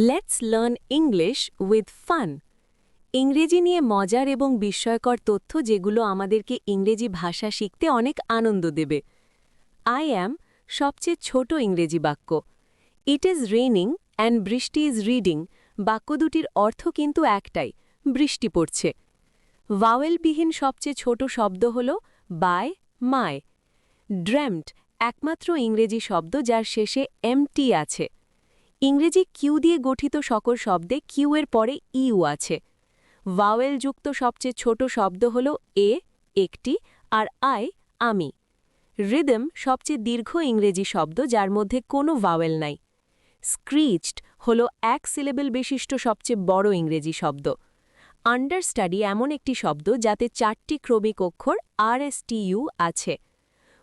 Let's learn English with fun. ইংরেজি নিয়ে মজার এবং বিস্ময়কর তথ্য যেগুলো আমাদেরকে ইংরেজি ভাষা শিখতে অনেক আনন্দ দেবে। আই অ্যাম সবচেয়ে ছোট ইংরেজি বাক্য। ইট ইজ রেইনিং অ্যান্ড বৃষ্টি ইজ রিডিং বাক্য দুটির অর্থ কিন্তু একটাই, বৃষ্টি পড়ছে। ভাওয়েলবিহীন সবচেয়ে ছোট শব্দ হল বাই, মায়। ড্রেমড একমাত্র ইংরেজি শব্দ যার শেষে এমটি আছে। ইংরেজি কিউ দিয়ে গঠিত সকল শব্দে কিউ এর পরে ইউ আছে। ভাওয়েলযুক্ত সবচেয়ে ছোট শব্দ হল এ, একটি, আর আই, আমি। রিদম সবচেয়ে দীর্ঘ ইংরেজি শব্দ যার মধ্যে কোনো ভাওয়েল নাই। স্ক্রিচড হল এক সিলেবল বিশিষ্ট সবচেয়ে বড় ইংরেজি শব্দ। আন্ডারস্টাডি এমন একটি শব্দ যাতে 4টি ক্রমিক অক্ষর RSTU আছে।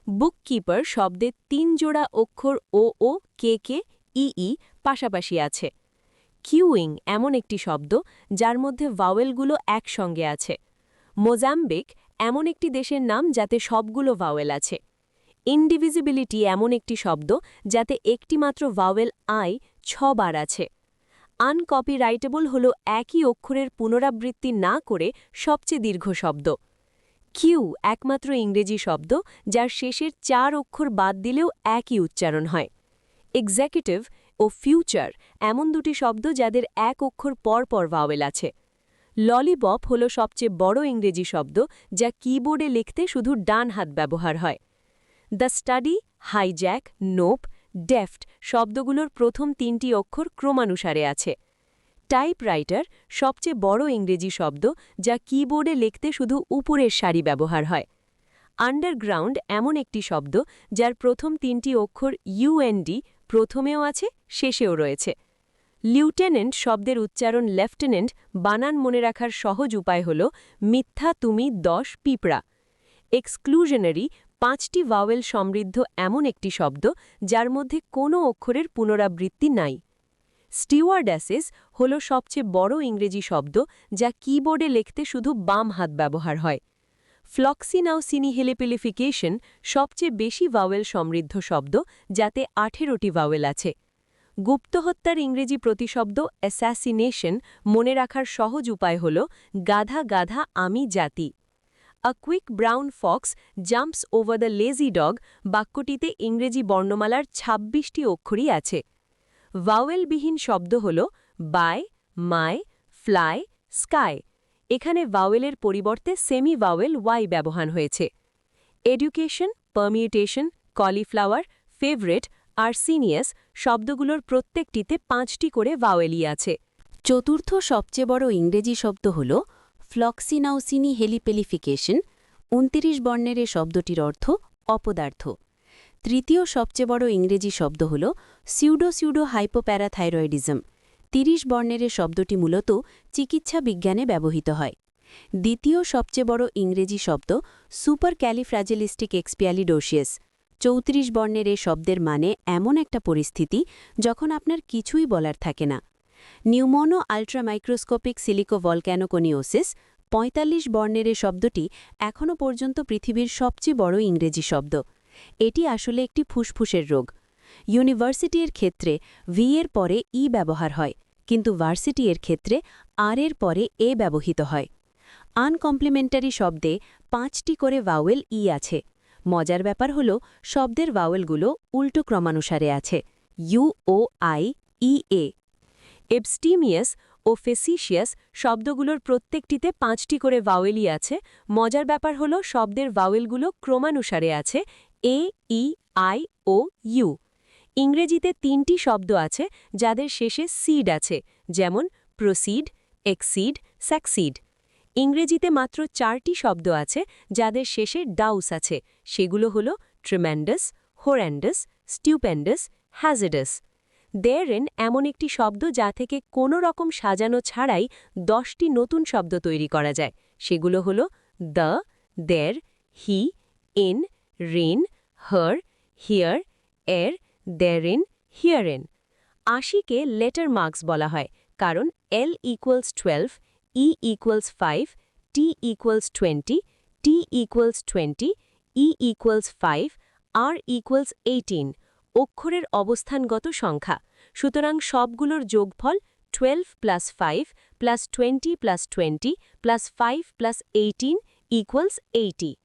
বুককিপার শব্দে 3 জোড়া অক্ষর ও কে ই পাশাপাশি আছে। কিউইং এমন একটি শব্দ যার মধ্যে ভাওয়েলগুলো একসঙ্গে আছে। মোজাম্বিক এমন একটি দেশের নাম যাতে সবগুলো ভাওয়েল আছে। ইনডিভিজিবিলিটি এমন একটি শব্দ যাতে একটিমাত্র ভাওয়েল আই 6 বার আছে। আনকপিরাইটেবল হল একই অক্ষরের পুনরাবৃত্তি না করে সবচেয়ে দীর্ঘ শব্দ। কিউ একমাত্র ইংরেজি শব্দ যার শেষের 4 অক্ষর বাদ দিলেও একই উচ্চারণ হয়। এক্সিকিউটিভ ও ফিউচার এমন দুটি শব্দ যাদের এক অক্ষর পর পর ভাওয়েল আছে। ললিপপ হল সবচেয়ে বড় ইংরেজি শব্দ যা কিবোর্ডে লিখতে শুধু ডান হাত ব্যবহার হয়। The study, hijack, nope, deft শব্দগুলোর প্রথম 3টি অক্ষর ক্রমানুসারে আছে। টাইপরাইটার সবচেয়ে বড় ইংরেজি শব্দ যা কিবোর্ডে লিখতে শুধু উপরের সারি ব্যবহার হয়। আন্ডারগ্রাউন্ড এমন একটি শব্দ যার প্রথম 3টি অক্ষর ইউএনডি প্রথমেও আছে, শেষেও রয়েছে। লিউটেন্যান্ট শব্দের উচ্চারণ লেফটেন্যান্ট বানান মনে রাখার সহজ উপায় হল মিথ্যা তুমি 10 পিঁপড়া। এক্সক্লুশনারি 5টি ভাওয়েল সমৃদ্ধ এমন একটি শব্দ যার মধ্যে কোনো অক্ষরের পুনরাবৃত্তি নাই। স্টিওয়ার্ডেসেস হল সবচেয়ে বড় ইংরেজি শব্দ যা কিবোর্ডে লিখতে শুধু বাম হাত ব্যবহার হয়। ফ্লক্সিনাউসিনিহিলিপিলিফিকেশন সবচেয়ে বেশি ভাওয়েল সমৃদ্ধ শব্দ যাতে 18টি ভাওয়েল আছে। গুপ্তহত্যার ইংরেজি প্রতিশব্দ অ্যাসাসিনেশন মনে রাখার সহজ উপায় হল গাধা গাধা আমি জাতি। A quick brown fox jumps over the lazy dog বাক্যটিতে ইংরেজি বর্ণমালার 26টি অক্ষরই আছে। ভাওয়েলবিহীন শব্দ হল বাই, মাই, ফ্লাই, স্কাই। এখানে ভাওয়েলের পরিবর্তে সেমি ভাওয়েল ওয়াই ব্যবহার হয়েছে। এডুকেশন, পারমিউটেশন, কলিফ্লাওয়ার, ফেভারিট, আর্সিনিয়াস শব্দগুলোর প্রত্যেকটিতে 5টি করে ভাওয়েলই আছে। চতুর্থ সবচেয়ে বড় ইংরেজি শব্দ হল ফ্লক্সিনাউসিনিহিলিপিলিফিকেশন। 29 বর্ণের এ শব্দটির অর্থ অপদার্থ। তৃতীয় সবচেয়ে বড় ইংরেজি শব্দ হল সিউডো হাইপোপ্যারাথাইরয়েডিজম। 30 বর্ণের এ শব্দটি মূলত চিকিৎসা বিজ্ঞানে ব্যবহৃত হয়। দ্বিতীয় সবচেয়ে বড় ইংরেজি শব্দ সুপারক্যালিফ্রাজিলিস্টিক এক্সপিয়ালিডোসিয়াস। 34 বর্ণের এ শব্দের মানে এমন একটা পরিস্থিতি যখন আপনার কিছুই বলার থাকে না। নিউমোনো আল্ট্রামাইক্রোস্কোপিক সিলিকোভলক্যানোকোনিওসিস। 45 বর্ণের এ শব্দটি এখনও পর্যন্ত পৃথিবীর সবচেয়ে বড় ইংরেজি শব্দ। এটি আসলে একটি ফুসফুসের রোগ। ইউনিভার্সিটি এর ক্ষেত্রে ভি এর পরে ই ব্যবহার হয়, কিন্তু ভার্সিটি এর ক্ষেত্রে আর এর পরে এ ব্যবহৃত হয়। আনকমপ্লিমেন্টারি শব্দে 5টি করে ভাওয়েল ই আছে। মজার ব্যাপার হল শব্দের ভাওয়েলগুলো উল্টো ক্রমানুসারে আছে, ইউ ও আই, ই এ। এবস্টিমিয়াস ও ফেসিশিয়াস শব্দগুলোর প্রত্যেকটিতে 5টি করে ভাওয়েলই আছে। মজার ব্যাপার হল শব্দের ভাওয়েলগুলো ক্রমানুসারে আছে, এ, ই, আই ও ইউ। ইংরেজিতে 3টি শব্দ আছে যাদের শেষে সিড আছে, যেমন প্রসিড, এক্সিড, স্যাকসিড। ইংরেজিতে মাত্র 4টি শব্দ আছে যাদের শেষে ডাউস আছে, সেগুলো হল ট্রিমেন্ডাস, হোরেন্ডাস, স্টিউপেন্ডাস, হ্যাজার্ডাস। দেয়ারেন এমন একটি শব্দ যা থেকে কোনো রকম সাজানো ছাড়াই 10টি নতুন শব্দ তৈরি করা যায়, সেগুলো হল the, there, he, in, Rin, her, here, এর, দেরিন, হিয়ারেন। 80কে লেটার মার্কস বলা হয় কারণ L = 12, E = 5, T = 20, T = 20, E = 5, R = 18 অক্ষরের অবস্থানগত সংখ্যা। সুতরাং সবগুলোর যোগফল 12 plus 5 plus 20 plus 20 plus 5 plus 18 equals 80